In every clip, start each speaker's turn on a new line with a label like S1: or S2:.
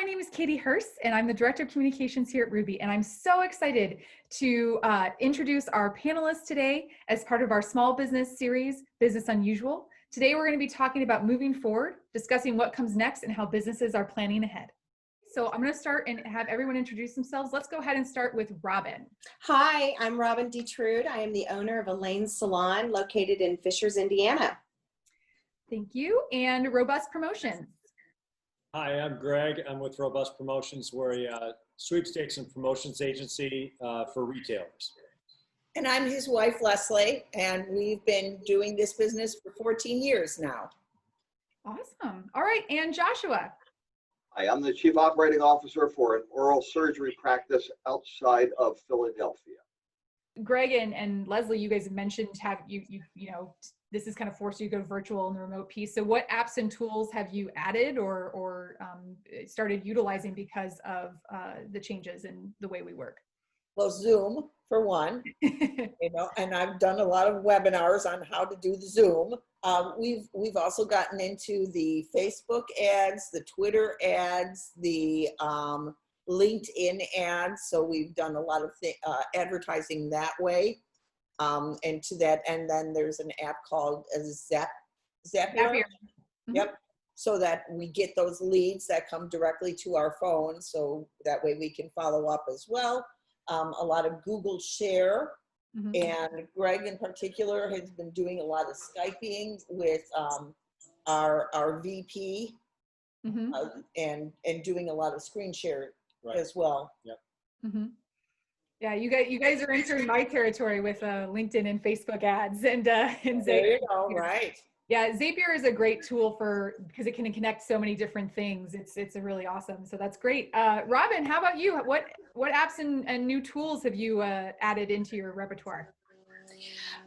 S1: my name is Katie Hurst, and I'm the Director of Communications here at Ruby, and I'm so excited to introduce our panelists today as part of our small business series, Business Unusual. Today, we're going to be talking about moving forward, discussing what comes next and how businesses are planning ahead. So I'm going to start and have everyone introduce themselves. Let's go ahead and start with Robin.
S2: Hi, I'm Robin DeTrude. I am the owner of Elaine Salon located in Fishers, Indiana.
S1: Thank you. And Robust Promotions.
S3: Hi, I'm Greg. I'm with Robust Promotions. We're a sweepstakes and promotions agency for retailers.
S4: And I'm his wife, Leslie, and we've been doing this business for 14 years now.
S1: Awesome. All right, and Joshua.
S5: Hi, I'm the Chief Operating Officer for an oral surgery practice outside of Philadelphia.
S1: Greg and Leslie, you guys have mentioned you know, this is kind of forced you to go virtual in the remote piece. So what apps and tools have you added or started utilizing because of the changes in the way we work?
S4: Well, Zoom for one, you know, and I've done a lot of webinars on how to do the Zoom. We've also gotten into the Facebook ads, the Twitter ads, the LinkedIn ads. So we've done a lot of advertising that way. And to that, and then there's an app called Zapier.
S1: Mm-hmm.
S4: Yep. So that we get those leads that come directly to our phone. So that way we can follow up as well. A lot of Google Share.
S1: Mm-hmm.
S4: And Greg in particular has been doing a lot of Skyping with our VP.
S1: Mm-hmm.
S4: And doing a lot of screen share
S3: Right.
S4: as well.
S3: Yep.
S1: Mm-hmm. Yeah, you guys are entering my territory with LinkedIn and Facebook ads and Zapier.
S4: There you go, right.
S1: Yeah, Zapier is a great tool because it can connect so many different things. It's a really awesome. So that's great. Robin, how about you? What apps and new tools have you added into your repertoire?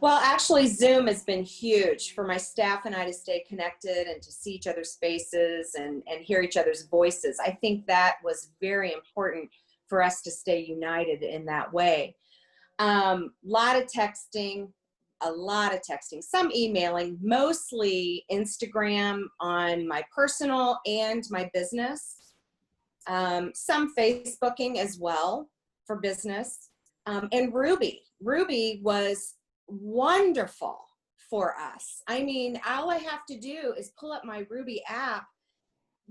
S2: Well, actually, Zoom has been huge for my staff and I to stay connected and to see each other's faces and hear each other's voices. I think that was very important for us to stay united in that way. A lot of texting, some emailing, mostly Instagram on my personal and my business. Some Facebooking as well for business. And Ruby was wonderful for us. I mean, all I have to do is pull up my Ruby app,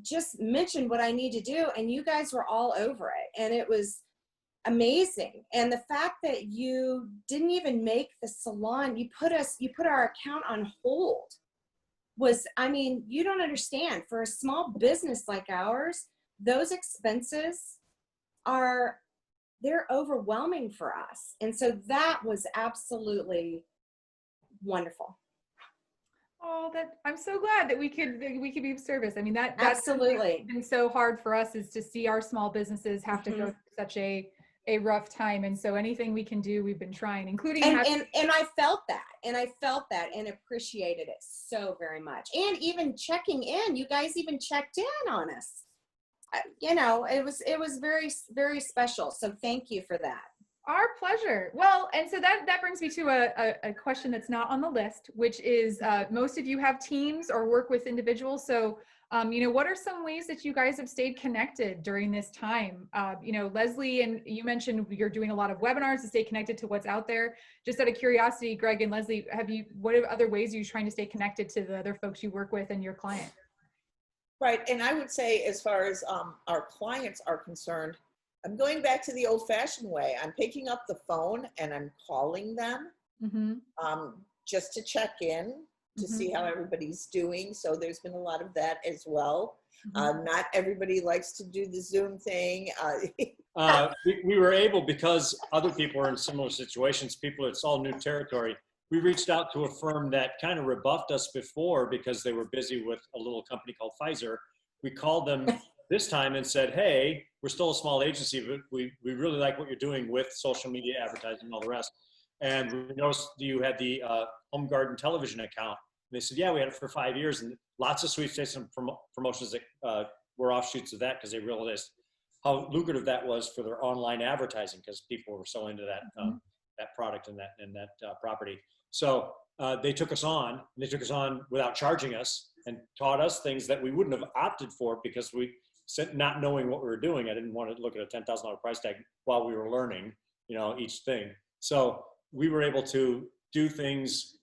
S2: just mention what I need to do, and you guys were all over it. And it was amazing. And the fact that you didn't even make the salon, you put our account on hold was, I mean, you don't understand. For a small business like ours, those expenses they're overwhelming for us. And so that was absolutely wonderful.
S1: Oh, I'm so glad that we could be of service. I mean, that's
S2: absolutely
S1: been so hard for us, is to see our small businesses have to go through such a rough time. And so anything we can do, we've been trying, including
S2: and I felt that and appreciated it so very much. And even checking in, you guys even checked in on us. You know, it was very, very special. So thank you for that.
S1: Our pleasure. Well, and so that brings me to a question that's not on the list, which is most of you have teams or work with individuals. So, you know, what are some ways that you guys have stayed connected during this time? You know, Leslie, and you mentioned you're doing a lot of webinars to stay connected to what's out there. Just out of curiosity, Greg and Leslie, what other ways are you trying to stay connected to the other folks you work with and your client?
S4: Right, and I would say as far as our clients are concerned, I'm going back to the old-fashioned way. I'm picking up the phone and I'm calling them just to check in, to see how everybody's doing. So there's been a lot of that as well. Not everybody likes to do the Zoom thing.
S3: We were able, because other people are in similar situations, it's all new territory. We reached out to a firm that kind of rebuffed us before because they were busy with a little company called Pfizer. We called them this time and said, hey, we're still a small agency, but we really like what you're doing with social media advertising and all the rest. And we noticed you had the Home Garden television account. And they said, yeah, we had it for 5 years, and lots of sweepstakes and promotions that were offshoots of that, because they realized how lucrative that was for their online advertising, because people were so into that that product and that property. So they took us on, and they took us on without charging us, and taught us things that we wouldn't have opted for, because we not knowing what we were doing. I didn't want to look at a $10,000 price tag while we were learning, each thing. So we were able to do things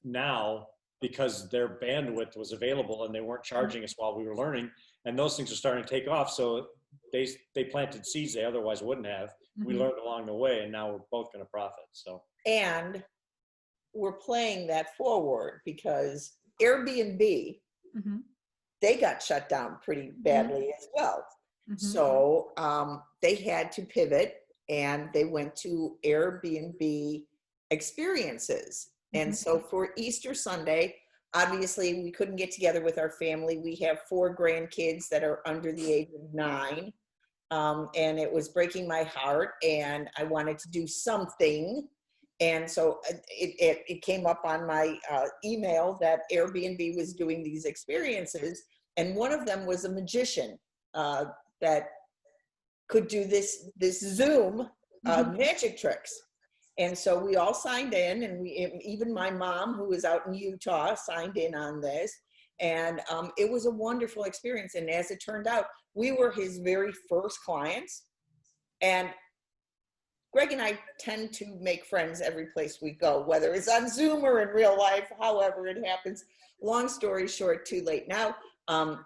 S3: now because their bandwidth was available and they weren't charging us while we were learning. And those things are starting to take off. So they planted seeds they otherwise wouldn't have. We learned along the way, and now we're both going to profit. So,
S4: and we're playing that forward because Airbnb, they got shut down pretty badly as well. So they had to pivot, and they went to Airbnb experiences. And so for Easter Sunday, obviously we couldn't get together with our family. We have 4 grandkids that are under the age of 9. And it was breaking my heart, and I wanted to do something. And so it came up on my email that Airbnb was doing these experiences. And one of them was a magician that could do this Zoom magic tricks. And so we all signed in, and even my mom, who was out in Utah, signed in on this. And it was a wonderful experience. And as it turned out, we were his very first clients. And Greg and I tend to make friends every place we go, whether it's on Zoom or in real life, however it happens. Long story short, too late now.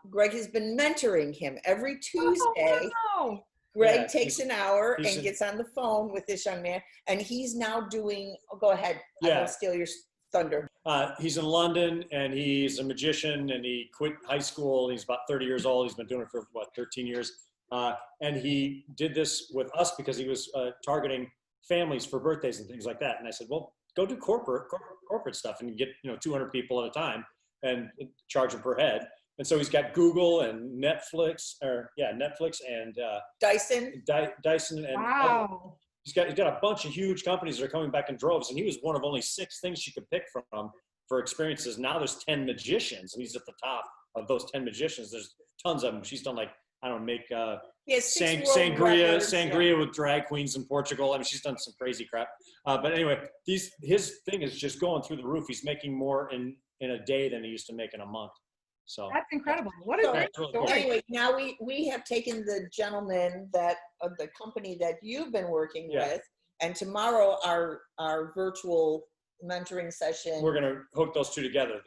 S4: Greg has been mentoring him every Tuesday.
S1: Oh, wow.
S4: Greg takes an hour and gets on the phone with this young man, and he's now doing, go ahead, I won't steal your thunder.
S3: He's in London, and he's a magician, and he quit high school. He's about 30 years old. He's been doing it for 13 years. And he did this with us because he was targeting families for birthdays and things like that. And I said, well, go do corporate stuff and get 200 people at a time and charge them per head. And so he's got Google and Netflix and Dyson and
S1: wow.
S3: He's got a bunch of huge companies that are coming back in droves, and he was one of only 6 things she could pick from for experiences. Now there's 10 magicians, and he's at the top of those 10 magicians. There's tons of them. She's done sangria with drag queens in Portugal. I mean, she's done some crazy crap. But anyway, his thing is just going through the roof. He's making more in a day than he used to make in a month. So
S1: that's incredible. What a great story.
S4: Anyway, now we have taken the gentleman that of the company that you've been working with, and tomorrow our virtual mentoring session.
S3: We're going to hook those two together.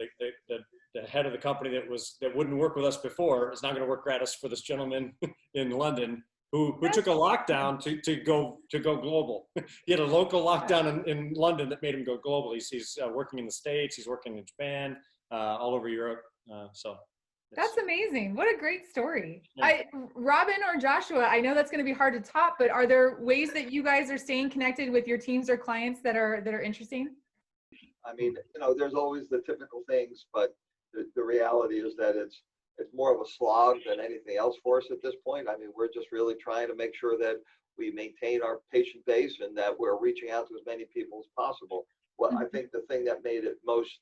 S3: The head of the company that wouldn't work with us before is now going to work gratis for this gentleman in London who took a lockdown to go global. He had a local lockdown in London that made him go global. He's working in the States. He's working in Japan, all over Europe. So
S1: that's amazing. What a great story.
S3: Yeah.
S1: Robin or Joshua, I know that's going to be hard to top, but are there ways that you guys are staying connected with your teams or clients that are interesting?
S5: I mean, there's always the typical things, but the reality is that it's more of a slog than anything else for us at this point. I mean, we're just really trying to make sure that we maintain our patient base and that we're reaching out to as many people as possible. Well, I think the thing that made it most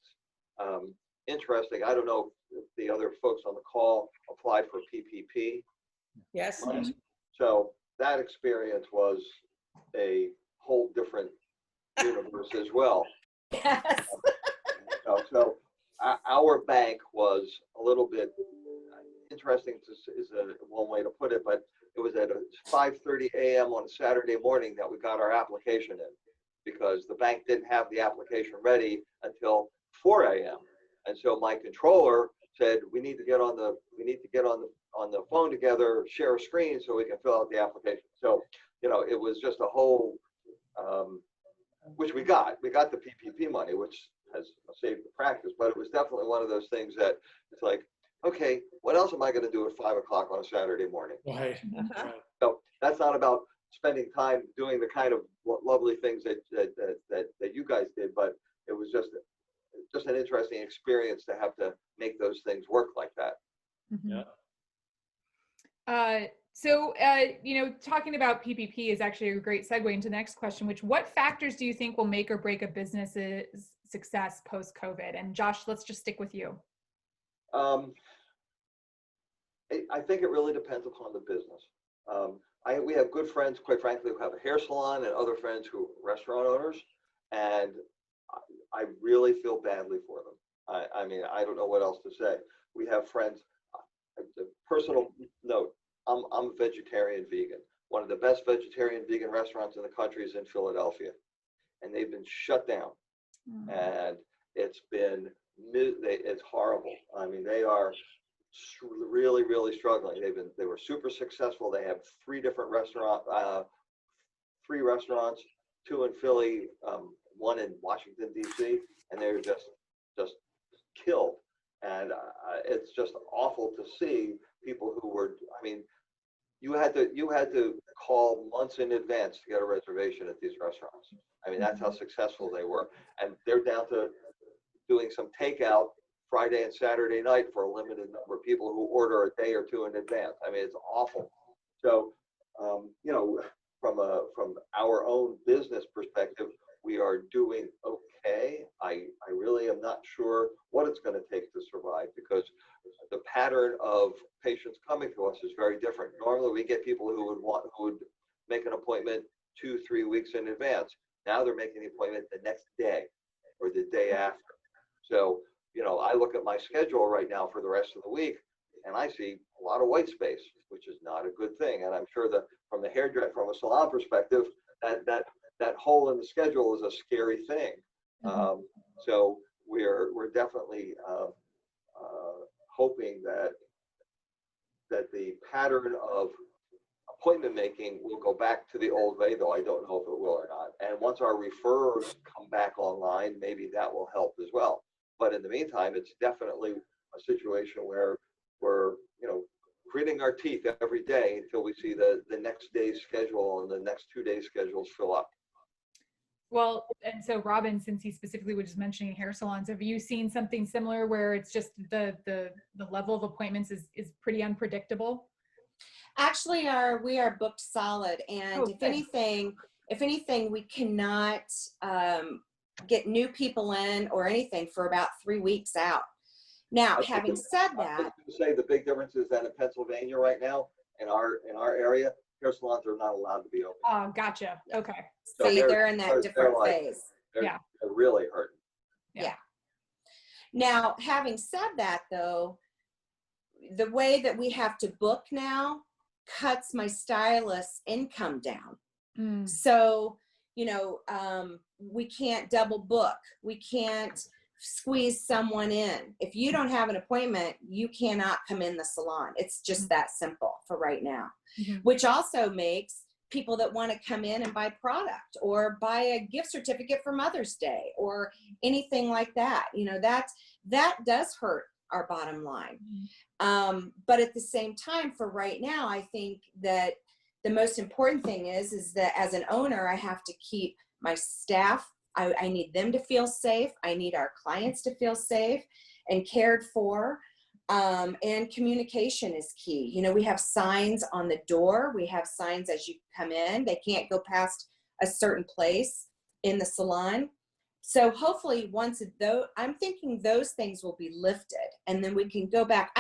S5: interesting, I don't know if the other folks on the call applied for PPP.
S4: Yes.
S5: So that experience was a whole different universe as well.
S2: Yes.
S5: So our bank was a little bit interesting, is one way to put it, but it was at 5:30 a.m. on a Saturday morning that we got our application in, because the bank didn't have the application ready until 4 a.m. And so my controller said, we need to get on the phone together, share a screen so we can fill out the application. So, it was just a whole, which we got the PPP money, which has saved the practice, but it was definitely one of those things that it's like, okay, what else am I going to do at 5 o'clock on a Saturday morning?
S3: Right.
S5: So that's not about spending time doing the kind of lovely things that you guys did, but it was just an interesting experience to have to make those things work like that.
S1: Yeah. So, talking about PPP is actually a great segue into the next question, what factors do you think will make or break a business's success post-COVID? And Josh, let's just stick with you.
S5: I think it really depends upon the business. We have good friends, quite frankly, who have a hair salon, and other friends who are restaurant owners, and I really feel badly for them. I mean, I don't know what else to say. We have friends, a personal note, I'm vegetarian vegan. One of the best vegetarian vegan restaurants in the country is in Philadelphia, and they've been shut down. And it's horrible. I mean, they are really, really struggling. They were super successful. They have three restaurants, two in Philly, one in Washington D.C., and they're just killed. And it's just awful to see people who were. I mean, you had to call months in advance to get a reservation at these restaurants. I mean, that's how successful they were, and they're down to doing some takeout Friday and Saturday night for a limited number of people who order a day or two in advance. I mean, it's awful. So, from our own business perspective, we are doing okay. I really am not sure what it's going to take to survive, because the pattern of patients coming to us is very different. Normally, we get people who would make an appointment 2-3 weeks in advance. Now they're making the appointment the next day or the day after. So, I look at my schedule right now for the rest of the week, and I see a lot of white space, which is not a good thing. And I'm sure that from a salon perspective, that hole in the schedule is a scary thing. So we're definitely hoping that the pattern of appointment making will go back to the old way, though I don't know if it will or not. And once our referrers come back online, maybe that will help as well. But in the meantime, it's definitely a situation where we're, gritting our teeth every day until we see the next day's schedule and the next 2 days' schedules fill up.
S1: Well, and so Robin, since he specifically was just mentioning hair salons, have you seen something similar where it's just the level of appointments is pretty unpredictable?
S2: Actually, we are booked solid, and if anything, we cannot get new people in or anything for about 3 weeks out. Now, having said that,
S5: I was going to say the big difference is that in Pennsylvania right now, in our area, hair salons are not allowed to be open.
S1: Oh, gotcha. Okay.
S2: So they're in that different phase.
S5: They're really hurting.
S2: Yeah. Now, having said that, though, the way that we have to book now cuts my stylist's income down. So, we can't double book. We can't squeeze someone in. If you don't have an appointment, you cannot come in the salon. It's just that simple for right now, which also makes people that want to come in and buy product or buy a gift certificate for Mother's Day or anything like that. That does hurt our bottom line. But at the same time, for right now, I think that the most important thing is that as an owner, I have to keep my staff. I need them to feel safe. I need our clients to feel safe and cared for. And communication is key. We have signs on the door. We have signs as you come in. They can't go past a certain place in the salon. So hopefully I'm thinking those things will be lifted, and then we can go back.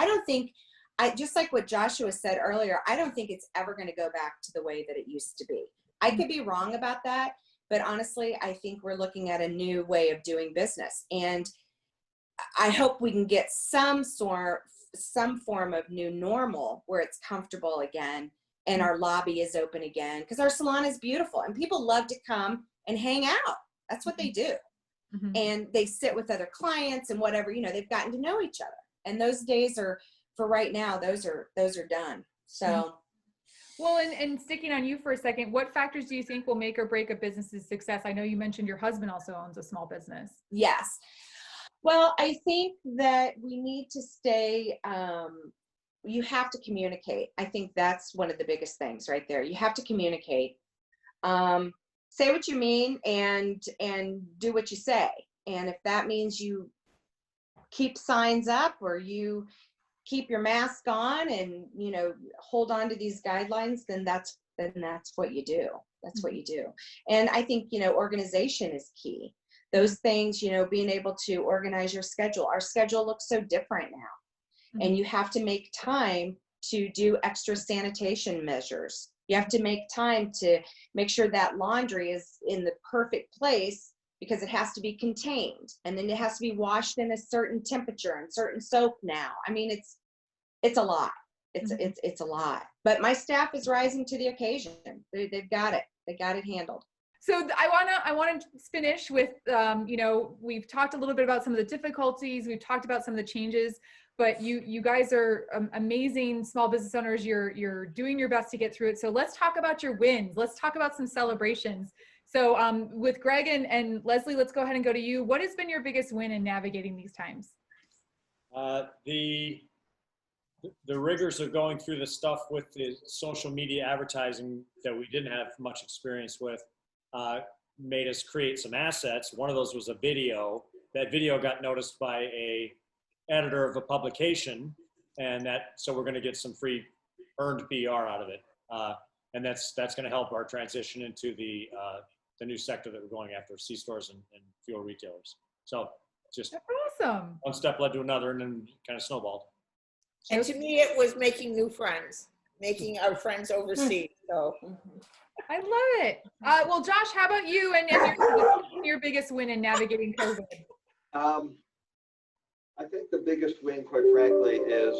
S2: Just like what Joshua said earlier, I don't think it's ever going to go back to the way that it used to be. I could be wrong about that, but honestly, I think we're looking at a new way of doing business. And I hope we can get some form of new normal where it's comfortable again and our lobby is open again, because our salon is beautiful and people love to come and hang out. That's what they do. And they sit with other clients and whatever, they've gotten to know each other. And those days are, for right now, those are done. So.
S1: Well, and sticking on you for a second, what factors do you think will make or break a business's success? I know you mentioned your husband also owns a small business.
S2: Yes. Well, I think that we need to stay, you have to communicate. I think that's one of the biggest things right there. You have to communicate. Say what you mean and do what you say. And if that means you keep signs up or you keep your mask on and, hold on to these guidelines, then that's what you do. That's what you do. And I think, organization is key. Those things, being able to organize your schedule. Our schedule looks so different now. And you have to make time to do extra sanitation measures. You have to make time to make sure that laundry is in the perfect place, because it has to be contained. And then it has to be washed in a certain temperature and certain soap now. I mean, it's a lot. It's a lot, but my staff is rising to the occasion. They've got it. They got it handled.
S1: So I want to finish with, you know, we've talked a little bit about some of the difficulties. We've talked about some of the changes, but you guys are amazing small business owners. You're doing your best to get through it. So let's talk about your wins. Let's talk about some celebrations. So with Greg and Leslie, let's go ahead and go to you. What has been your biggest win in navigating these times?
S3: The rigors of going through the stuff with the social media advertising that we didn't have much experience with made us create some assets. One of those was a video. That video got noticed by a editor of a publication, and so we're going to get some free earned PR out of it, and that's going to help our transition into the new sector that we're going after, C-stores and fuel retailers. So just
S1: That's awesome.
S3: one step led to another, and then kind of snowballed.
S4: And to me, it was making new friends, making our friends overseas. So
S1: I love it. Well, Josh, how about you and your biggest win in navigating COVID?
S5: I think the biggest win, quite frankly, is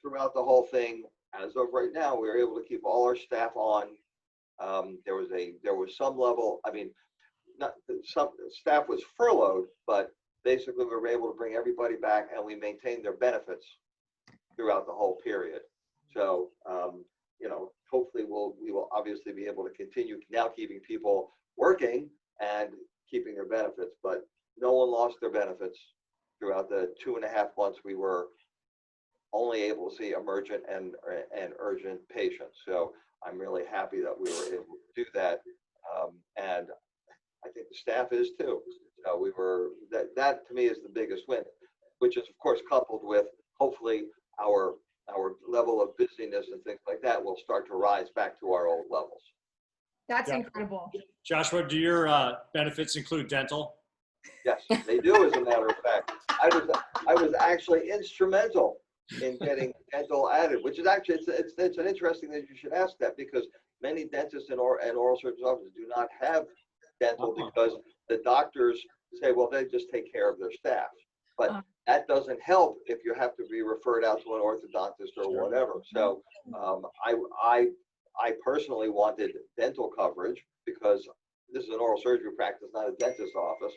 S5: throughout the whole thing, as of right now, we were able to keep all our staff on. There was some level, I mean, some staff was furloughed, but basically we were able to bring everybody back, and we maintained their benefits throughout the whole period. So, you know, hopefully we will obviously be able to continue now keeping people working and keeping their benefits, but no one lost their benefits throughout the 2.5 months we were only able to see emergent and urgent patients. So I'm really happy that we were able to do that. And I think the staff is too. That to me is the biggest win, which is of course coupled with hopefully our level of busyness and things like that will start to rise back to our old levels.
S1: That's incredible.
S3: Joshua, do your benefits include dental?
S5: Yes, they do, as a matter of fact. I was actually instrumental in getting dental added, which is actually, it's an interesting that you should ask that, because many dentists and oral surgeons offices do not have dental because the doctors say, well, they just take care of their staff. But that doesn't help if you have to be referred out to an orthodontist or whatever. So I personally wanted dental coverage because this is an oral surgery practice, not a dentist office.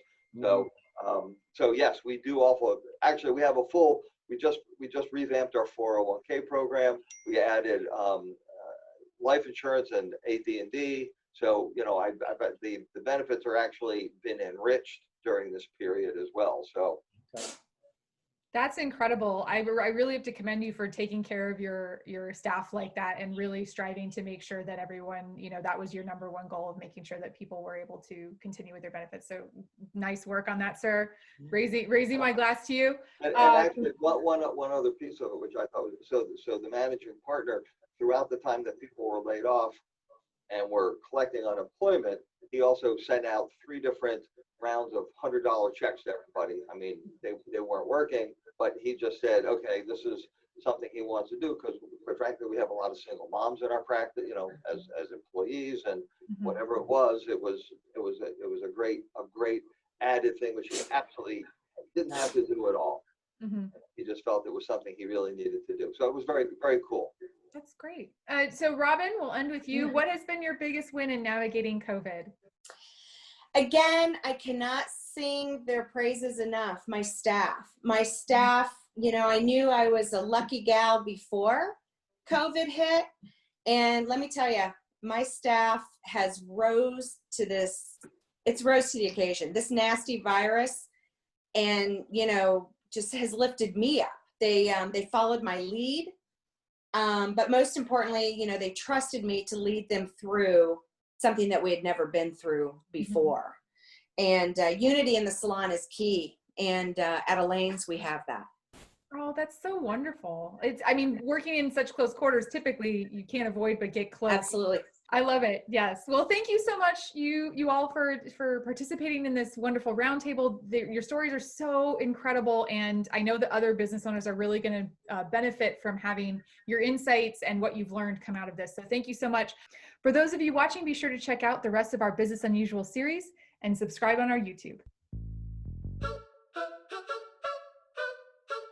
S5: So yes, we do also, actually we have a full, we just revamped our 401k program. We added life insurance and AD&D. So, you know, I bet the benefits are actually been enriched during this period as well. So
S1: that's incredible. I really have to commend you for taking care of your staff like that and really striving to make sure that everyone, you know, that was your number one goal of making sure that people were able to continue with their benefits. So nice work on that, sir. Raising my glass to you.
S5: And actually, one other piece of it, which I thought was, so the managing partner, throughout the time that people were laid off and were collecting unemployment, he also sent out 3 different rounds of $100 checks to everybody. I mean, they weren't working, but he just said, okay, this is something he wants to do, because quite frankly, we have a lot of single moms in our practice, you know, as employees, and whatever it was a great added thing, which he absolutely didn't have to do at all. He just felt it was something he really needed to do. So it was very, very cool.
S1: That's great. So Robin, we'll end with you. What has been your biggest win in navigating COVID?
S2: Again, I cannot sing their praises enough. My staff, you know, I knew I was a lucky gal before COVID hit. And let me tell you, my staff has rose to the occasion. This nasty virus, and, you know, just has lifted me up. They followed my lead. But most importantly, you know, they trusted me to lead them through something that we had never been through before. And unity in the salon is key. And at Elaine's, we have that.
S1: Oh, that's so wonderful. I mean, working in such close quarters, typically you can't avoid but get close.
S2: Absolutely.
S1: I love it. Yes. Well, thank you so much, you all, for participating in this wonderful roundtable. Your stories are so incredible, and I know that other business owners are really going to benefit from having your insights and what you've learned come out of this. So thank you so much. For those of you watching, be sure to check out the rest of our Business Unusual series and subscribe on our YouTube.